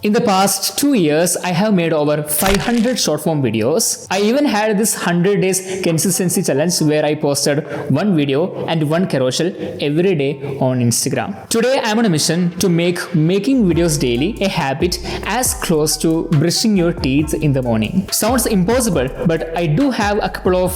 In the past 2 years, I have made over 500 short form videos. I even had this 100 days consistency challenge where I posted one video and one carousel every day on Instagram. Today, I'm on a mission to make making videos daily a habit as close to brushing your teeth in the morning. Sounds impossible, but I do have a couple of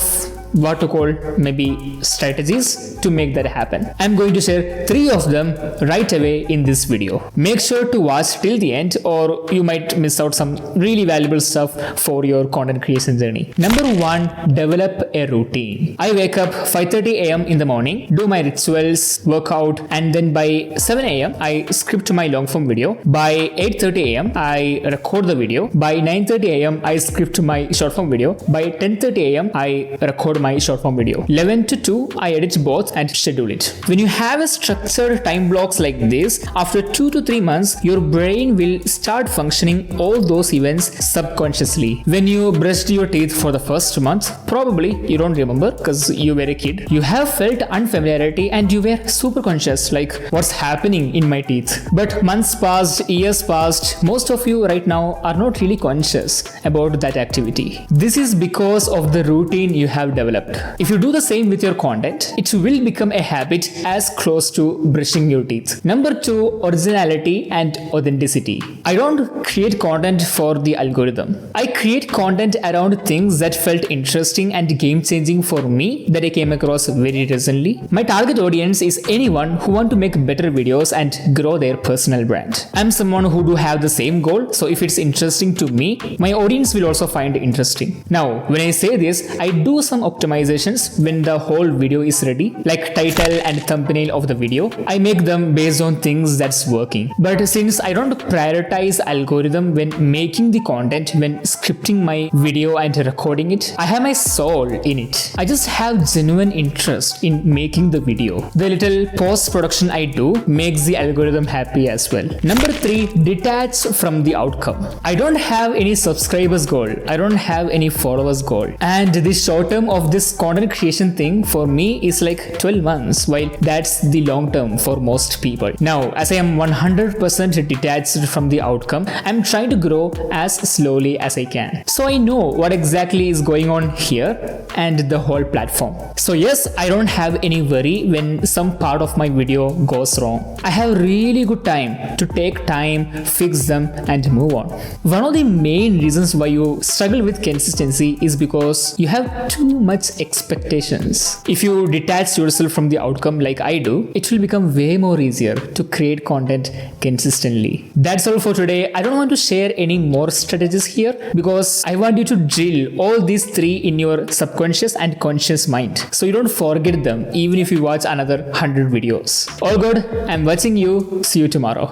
what to call maybe strategies to make that happen. I'm going to share 3 of them right away in this video. Make sure to watch till the end or you might miss out some really valuable stuff for your content creation journey. Number 1, develop a routine. I wake up 5:30 a.m. in the morning, do my rituals, workout, and then by 7 a.m. I script my long form video. By 8:30 a.m. I record the video. By 9:30 a.m. I script my short form video. By 10:30 a.m. I record my short form video. 11 to 2 I edit both and schedule it. When you have a structured time blocks like this, after 2 to 3 months your brain will start functioning all those events subconsciously. When you brushed your teeth for the first month, probably you don't remember because you were a kid. You have felt unfamiliarity and you were super conscious, like what's happening in my teeth. But months passed, years passed, most of you right now are not really conscious about that activity. This is because of the routine you have developed. If you do the same with your content, it will become a habit as close to brushing your teeth. Number 2, originality and authenticity. I don't create content for the algorithm. I create content around things that felt interesting and game-changing for me that I came across very recently. My target audience is anyone who want to make better videos and grow their personal brand. I'm someone who do have the same goal, so if it's interesting to me, my audience will also find it interesting. Now, when I say this, I do some optimizations when the whole video is ready, like title and thumbnail of the video. I make them based on things that's working. But since I don't prioritize algorithm when making the content, when scripting my video and recording it, I have my soul in it. I just have genuine interest in making the video. The little post-production I do makes the algorithm happy as well. Number 3, detach from the outcome. I don't have any subscribers goal. I don't have any followers goal. And the short term of this content creation thing for me is like 12 months, while that's the long term for most people. Now, as I am 100% detached from the outcome, I'm trying to grow as slowly as I can. So I know what exactly is going on here and the whole platform. So yes, I don't have any worry when some part of my video goes wrong. I have really good time to take time, fix them and move on. One of the main reasons why you struggle with consistency is because you have too much expectations. If you detach yourself from the outcome like I do, it will become way more easier to create content consistently. That's all for today. I don't want to share any more strategies here because I want you to drill all these 3 in your subconscious and conscious mind so you don't forget them even if you watch another 100 videos. All good. I'm watching you. See you tomorrow.